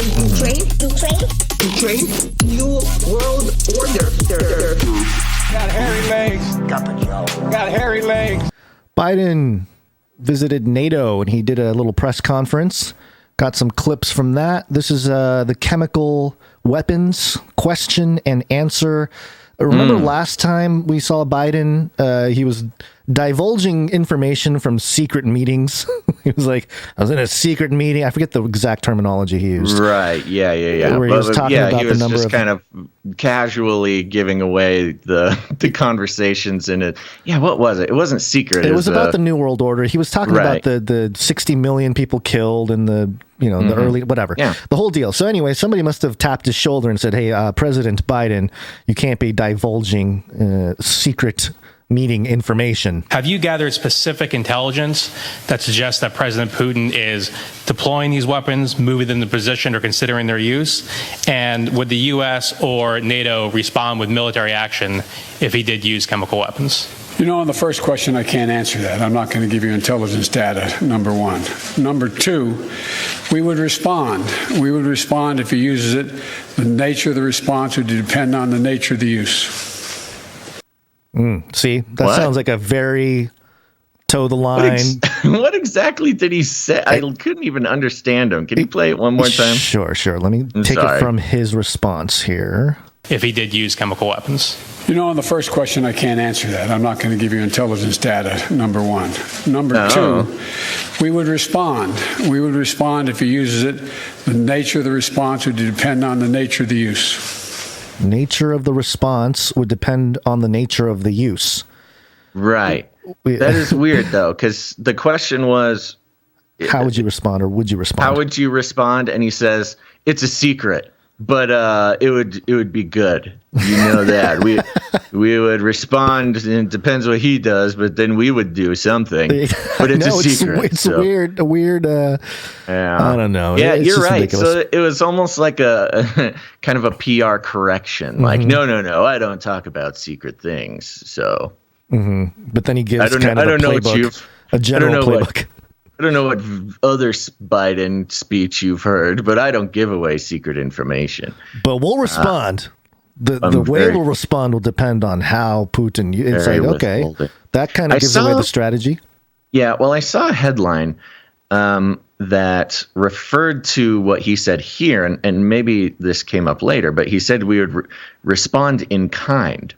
Train new world order. Got hairy legs. Got hairy legs. Biden visited NATO and he did a little press conference. Got some clips from that. This is the chemical weapons question and answer. Remember last time we saw Biden, he was divulging information from secret meetings. He was like, I was in a secret meeting. I forget the exact terminology he used. Right. Yeah. Where he was talking about the number of... kind of casually giving away the conversations in it. Yeah, what was it? It wasn't secret. It was about the New World Order. He was talking about the 60 million people killed in the, the early, whatever. Yeah. The whole deal. So anyway, somebody must have tapped his shoulder and said, hey, President Biden, you can't be divulging secret meeting information. Have you gathered specific intelligence that suggests that President Putin is deploying these weapons, moving them to position, or considering their use? And would the U.S. or NATO respond with military action if he did use chemical weapons? On the first question, I can't answer that. I'm not going to give you intelligence data, number one. Number two, we would respond. We would respond if he uses it. The nature of the response would depend on the nature of the use. See, that sounds like a very toe the line. What exactly did he say? I couldn't even understand him. Can you play it one more time? Sure. Let me take it from his response here. If he did use chemical weapons. On the first question, I can't answer that. I'm not going to give you intelligence data, number one. Number two, we would respond. We would respond if he uses it. The nature of the response would depend on the nature of the use. Nature of the response would depend on the nature of the use. Right. That is weird, though, because the question was... How would you respond, or would you respond? How would you respond? And he says, it's a secret, but it would be good. You know that. We would respond, and it depends what he does, but then we would do something. But it's a secret. It's a weird... I don't know. Yeah, it's you're right. Ridiculous. So it was almost like a kind of a PR correction. Like, no, I don't talk about secret things. So, but then he gives a playbook, a general playbook. I don't know what other Biden speech you've heard, but I don't give away secret information. But we'll respond. The way we'll respond will depend on how Putin. It's like, okay, that kind of gives away the strategy. Yeah, well, I saw a headline that referred to what he said here, and maybe this came up later, but he said we would respond in kind.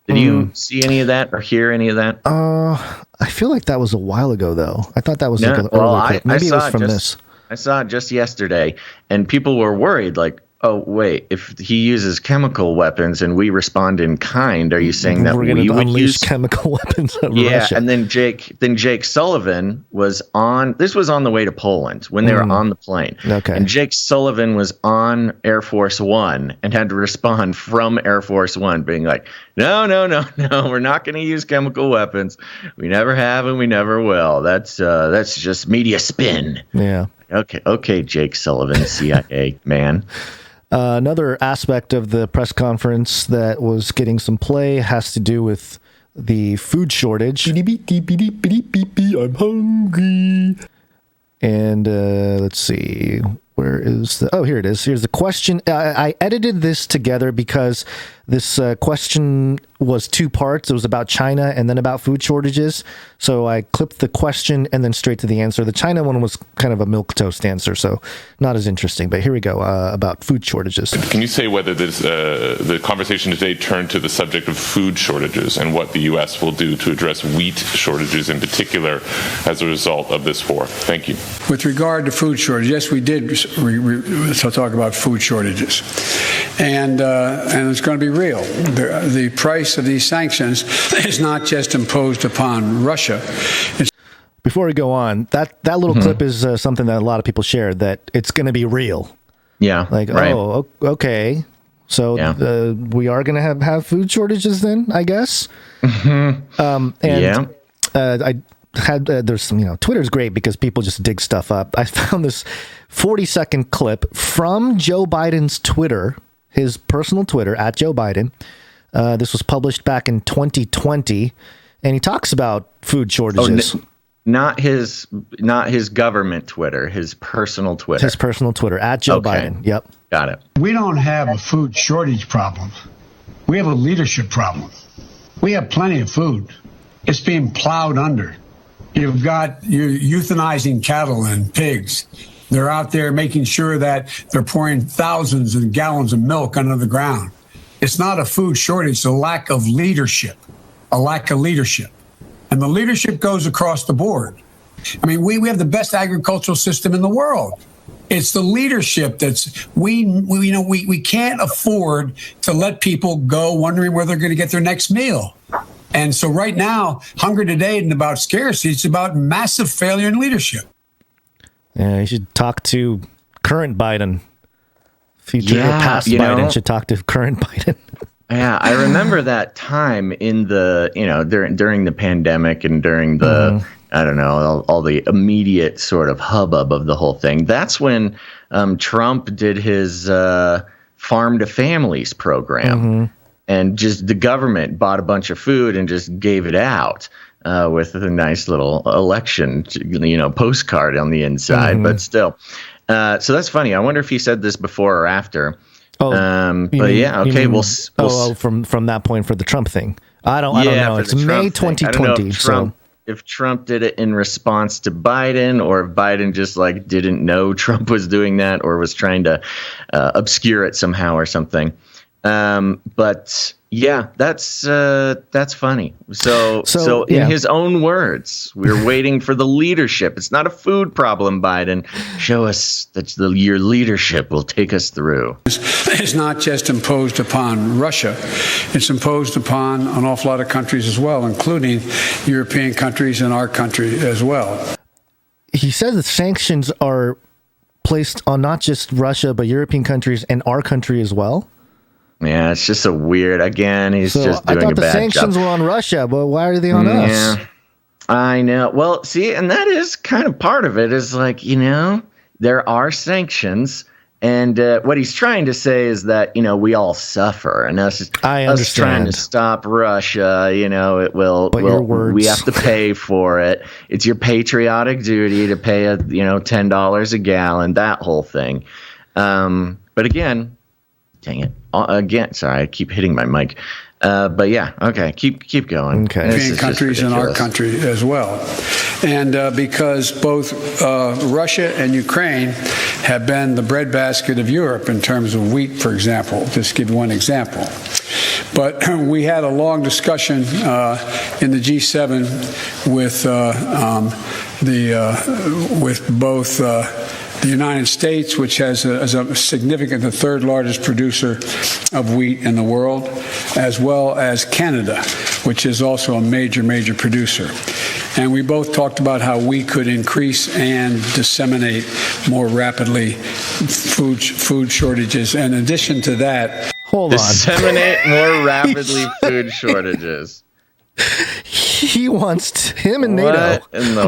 Did you see any of that or hear any of that? I feel like that was a while ago, though. I thought that was like an early clip. Maybe it was from this. I saw it just yesterday, and people were worried, like, oh, wait, if he uses chemical weapons and we respond in kind, are you saying that we would use chemical weapons on Yeah, Russia? and then Jake Sullivan was on, this was on the way to Poland when they were on the plane. Okay. And Jake Sullivan was on Air Force One and had to respond from Air Force One being like, no, we're not going to use chemical weapons. We never have and we never will. That's just media spin. Yeah. Okay, Jake Sullivan, CIA man. Another aspect of the press conference that was getting some play has to do with the food shortage. I'm hungry. And let's see. Where is the... Oh, here it is. Here's the question. I edited this together because this question was two parts. It was about China and then about food shortages. So I clipped the question and then straight to the answer. The China one was kind of a milquetoast answer, so not as interesting. But here we go, about food shortages. Can you say whether this, the conversation today turned to the subject of food shortages and what the U.S. will do to address wheat shortages in particular as a result of this war? Thank you. With regard to food shortages, yes, we did talk about food shortages. And it's going to be real. The price of these sanctions is not just imposed upon Russia. Before we go on, that little clip is something that a lot of people shared, that it's going to be real. Yeah. Like, right. Oh, okay. So we are going to have food shortages then, I guess. I had there's some, Twitter's great because people just dig stuff up. I found this 40-second clip from Joe Biden's Twitter, his personal Twitter, at Joe Biden. This was published back in 2020, and he talks about food shortages. Not his government Twitter, his personal Twitter. His personal Twitter, at Joe Biden. Yep. Got it. We don't have a food shortage problem. We have a leadership problem. We have plenty of food. It's being plowed under. You're euthanizing cattle and pigs. They're out there making sure that they're pouring thousands of gallons of milk under the ground. It's not a food shortage, it's a lack of leadership. And the leadership goes across the board. I mean, we have the best agricultural system in the world. It's the leadership we can't afford to let people go wondering where they're going to get their next meal. And so right now, hunger today isn't about scarcity. It's about massive failure in leadership. Yeah, you should talk to current Biden. Future or past Biden should talk to current Biden. Yeah, I remember that time in the, during the pandemic and during the, I don't know, all the immediate sort of hubbub of the whole thing. That's when Trump did his Farm to Families program. And just the government bought a bunch of food and just gave it out with a nice little election, postcard on the inside. But still, so that's funny. I wonder if he said this before or after. From that point for the Trump thing. I don't know. It's May 2020. If Trump did it in response to Biden, or if Biden just didn't know Trump was doing that, or was trying to obscure it somehow or something. But yeah, that's funny. So in his own words, we're waiting for the leadership. It's not a food problem, Biden. Show us that your leadership will take us through. It's not just imposed upon Russia. It's imposed upon an awful lot of countries as well, including European countries and our country as well. He says that sanctions are placed on not just Russia, but European countries and our country as well. Yeah, it's just a weird. Again, he's just doing a bad job. I thought the sanctions were on Russia, but why are they on us? Yeah, I know. Well, see, and that is kind of part of it. Is there are sanctions, and what he's trying to say is that we all suffer, and us trying to stop Russia. It will. We have to pay for it. It's your patriotic duty to pay $10 a gallon. That whole thing. But again. Dang it. Again, sorry, I keep hitting my mic. But yeah, okay, keep going. Okay. European countries and our country as well. And because both Russia and Ukraine have been the breadbasket of Europe in terms of wheat, for example, just give one example. But we had a long discussion in the G7 with both the United States, which has a significant, the third largest producer of wheat in the world, as well as Canada, which is also a major producer. And we both talked about how we could increase and disseminate more rapidly food shortages. And in addition to that, disseminate more rapidly food shortages. Him and NATO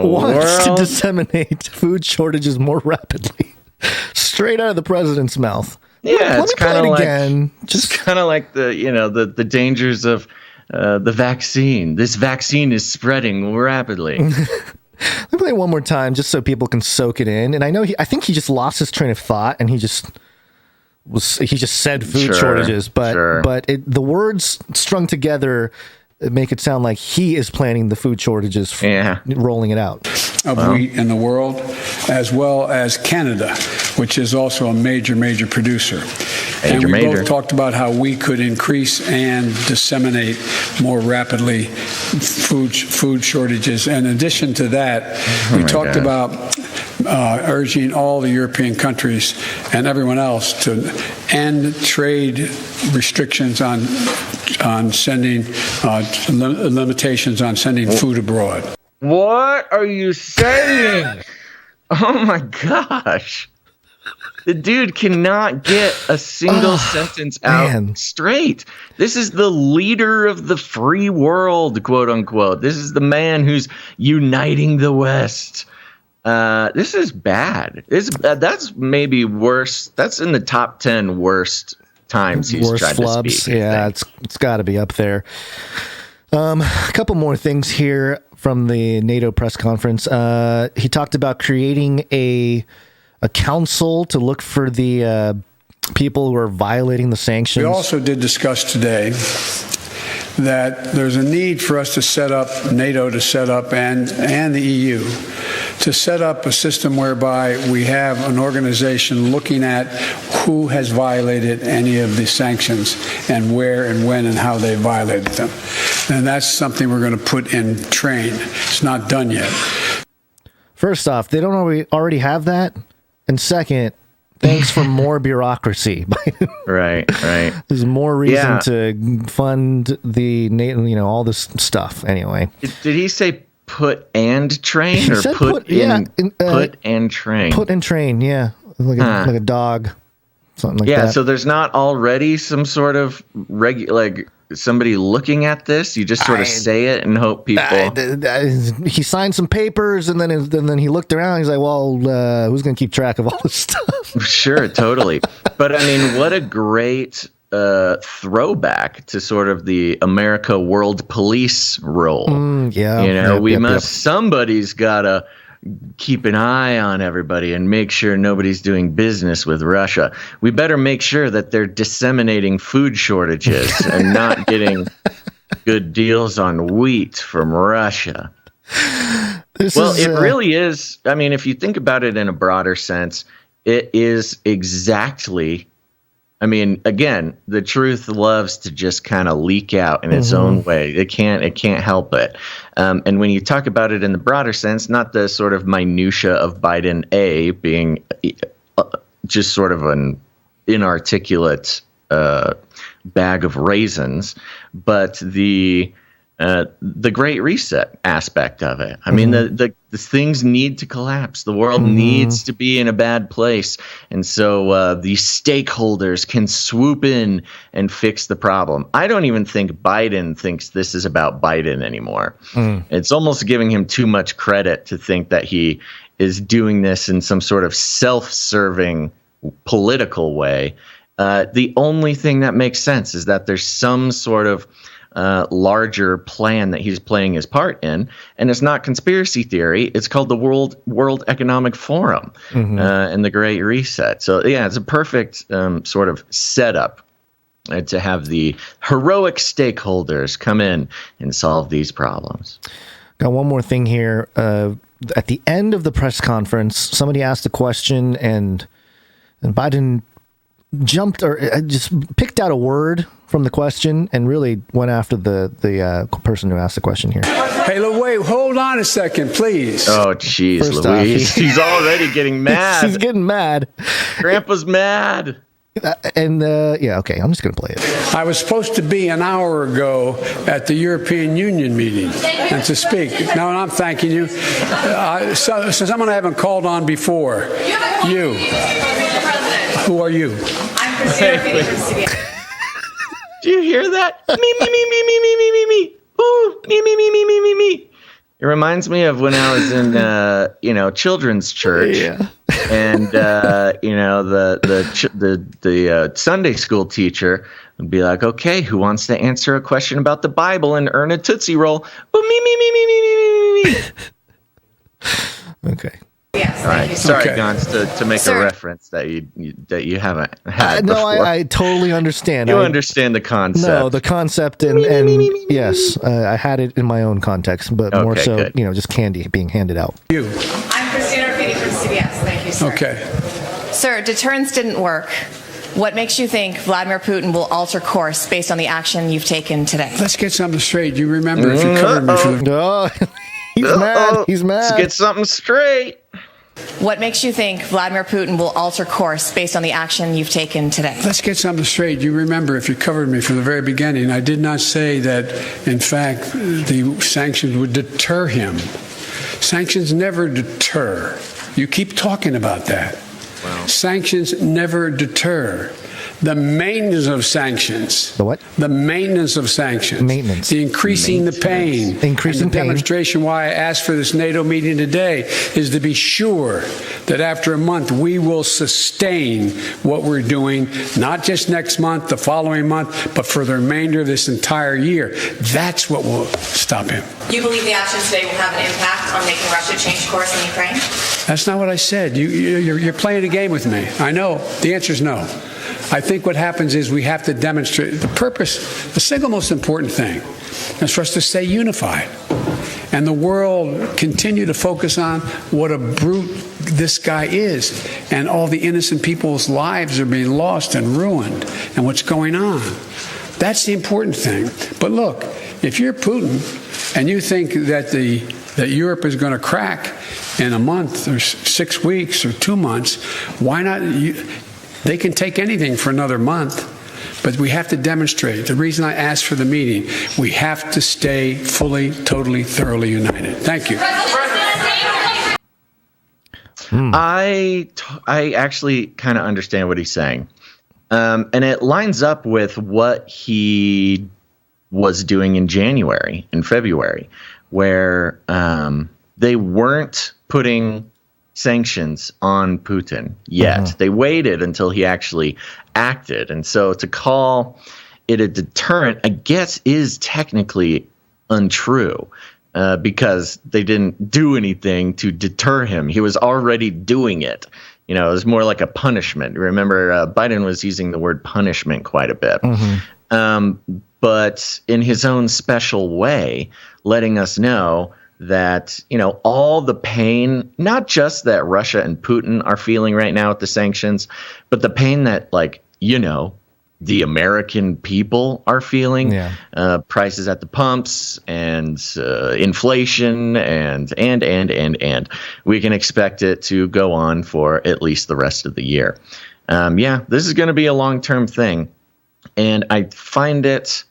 wants to disseminate food shortages more rapidly. Straight out of the president's mouth. Yeah, it's kind of like just kind of like the dangers of the vaccine. This vaccine is spreading rapidly. Let me play it one more time just so people can soak it in. And I think he just lost his train of thought, and he just said food shortages, but the words strung together make it sound like he is planning the food shortages, rolling it out. Of wheat in the world, as well as Canada, which is also a major producer. And we both talked about how we could increase and disseminate more rapidly food shortages. And in addition to that, we talked about urging all the European countries and everyone else to end trade restrictions on sending limitations on sending food abroad. What are you saying? Oh my gosh. The dude cannot get a single sentence out straight. This is the leader of the free world, quote unquote. This is the man who's uniting the West. This is bad. That's maybe worse. That's in the top 10 worst times he's tried to speak. Yeah, it's got to be up there. A couple more things here from the NATO press conference. He talked about creating a council to look for the people who are violating the sanctions. We also did discuss today that there's a need for us to set up, NATO to set up, and the EU to set up a system whereby we have an organization looking at who has violated any of the sanctions and where and when and how they violated them. And that's something we're going to put in train. It's not done yet. First off, they don't already have that. And second, thanks for more bureaucracy. Right. There's more reason to fund the NATO, all this stuff. Anyway, did he say put and train, he or said put and train? Put and train, yeah, like a dog, something like that. Yeah, so there's not already some sort of like somebody looking at this. You just sort of say it and hope people. He signed some papers, and then he looked around. He's like, "Well, who's going to keep track of all this stuff?" Sure, totally. But I mean, what a great throwback to sort of the America World Police role. Somebody's got to keep an eye on everybody and make sure nobody's doing business with Russia. We better make sure that they're disseminating food shortages and not getting good deals on wheat from Russia. It really is. I mean, if you think about it in a broader sense, it is exactly. I mean, again, the truth loves to just kind of leak out in its own way. It can't help it. And when you talk about it in the broader sense, not the sort of minutia of Biden being just sort of an inarticulate bag of raisins, but the Great Reset aspect of it. I mean, the things need to collapse. The world needs to be in a bad place. And so the stakeholders can swoop in and fix the problem. I don't even think Biden thinks this is about Biden anymore. It's almost giving him too much credit to think that he is doing this in some sort of self-serving political way. The only thing that makes sense is that there's some sort of larger plan that he's playing his part in, and it's not conspiracy theory. It's called the World Economic Forum and the Great Reset. So yeah, it's a perfect sort of setup to have the heroic stakeholders come in and solve these problems. Got one more thing here. At the end of the press conference, somebody asked a question, and Biden jumped or just picked out a word from the question and really went after the person who asked the question here. Hey, wait, hold on a second, please. Oh, jeez, Louise. He's already getting mad. He's getting mad. Grandpa's mad. Okay, I'm just going to play it. I was supposed to be an hour ago at the European Union meeting and to speak. No, I'm thanking you. So someone I haven't called on before. You. Who are you? I'm Christina Feeney from CBS. Do you hear that? Me. Ooh, me. It reminds me of when I was in, children's church. Yeah. And, the Sunday school teacher would be like, okay, who wants to answer a question about the Bible and earn a Tootsie Roll? Oh, me. Okay. Yes, all right. Sorry, okay. Gonz, to make a reference that you haven't had no, before. I totally understand. You understand the concept. No, the concept and yes, I had it in my own context, but more so, good. Just candy being handed out. You. I'm Christina Feeney from CBS. Thank you, sir. Okay. Sir, deterrence didn't work. What makes you think Vladimir Putin will alter course based on the action you've taken today? Let's get something straight. You remember if you covered me for the... He's mad. Let's get something straight. What makes you think Vladimir Putin will alter course based on the action you've taken today? Let's get something straight. You remember, if you covered me from the very beginning, I did not say that, in fact, the sanctions would deter him. Sanctions never deter. You keep talking about that. Wow. Sanctions never deter. The maintenance of sanctions. The what? The maintenance of sanctions. Maintenance. The increasing the pain. Increasing and the pain. demonstration why I asked for this NATO meeting today is to be sure that after a month we will sustain what we're doing, not just next month, the following month, but for the remainder of this entire year. That's what will stop him. You believe the action today will have an impact on making Russia change course in Ukraine? That's not what I said. You're playing a game with me. I know. The answer is no. I think what happens is we have to demonstrate the purpose. The single most important thing is for us to stay unified. And the world continue to focus on what a brute this guy is. And all the innocent people's lives are being lost and ruined. And what's going on. That's the important thing. But look, if you're Putin and you think that Europe is going to crack in a month or 6 weeks or 2 months, why not? They can take anything for another month, but we have to demonstrate. The reason I asked for the meeting, we have to stay fully, totally, thoroughly united. Thank you. I actually kind of understand what he's saying. And it lines up with what he was doing in January and February, where they weren't putting sanctions on Putin yet. Mm-hmm. They waited until he actually acted. And so to call it a deterrent, I guess, is technically untrue because they didn't do anything to deter him. He was already doing it. You know, it was more like a punishment. Remember, Biden was using the word punishment quite a bit. Mm-hmm. But in his own special way, letting us know that, you know, all the pain, not just that Russia and Putin are feeling right now with the sanctions, but the pain that, like, you know, the American people are feeling, prices at the pumps and inflation and we can expect it to go on for at least the rest of the year. This is going to be a long-term thing. And I find it,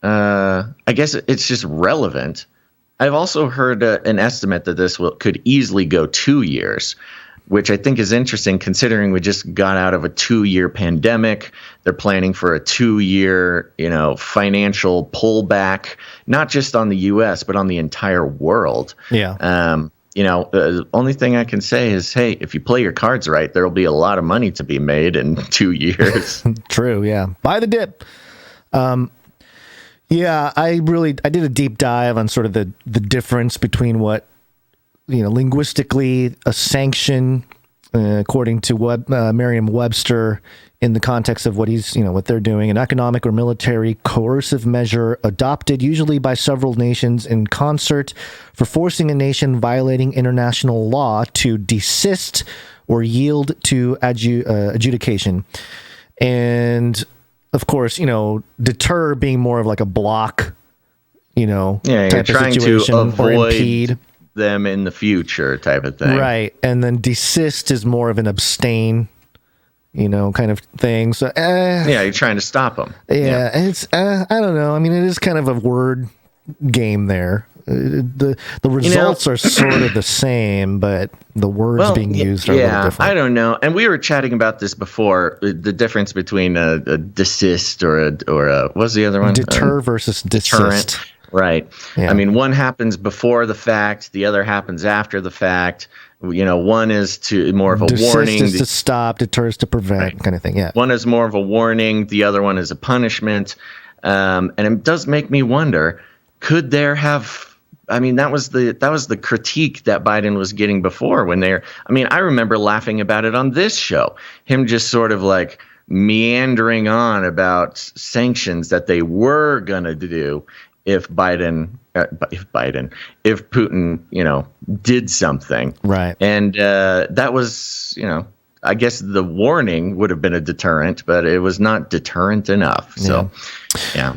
I guess it's just relevant. I've also heard an estimate that this could easily go 2 years, which I think is interesting considering we just got out of a 2-year pandemic. They're planning for a 2-year, financial pullback, not just on the U.S., but on the entire world. Yeah. The only thing I can say is, hey, if you play your cards right, there'll be a lot of money to be made in 2 years. True. Yeah. Buy the dip. I did a deep dive on sort of the difference between what, linguistically a sanction, according to Merriam-Webster, in the context of what what they're doing, an economic or military coercive measure adopted usually by several nations in concert for forcing a nation violating international law to desist or yield to adjudication. And of course, deter being more of like a block, type trying of situation, to avoid or impede them in the future type of thing. Right. And then desist is more of an abstain, kind of thing. So, you're trying to stop them. Yeah. It's, I don't know. I mean, it is kind of a word game there. The results are sort of the same, but the words being used are a little different. I don't know. And we were chatting about this before, the difference between a desist or a what's the other one? Deter versus desist. Deterrent. Right. Yeah. I mean, one happens before the fact, the other happens after the fact. One is more of a warning. Desist is to stop, deter is to prevent, kind of thing. Yeah. One is more of a warning. The other one is a punishment. And it does make me wonder, could there have? I mean, that was the critique that Biden was getting before I remember laughing about it on this show, him just sort of like meandering on about sanctions that they were going to do if Putin, did something. Right. And that was, I guess the warning would have been a deterrent, but it was not deterrent enough. So, yeah.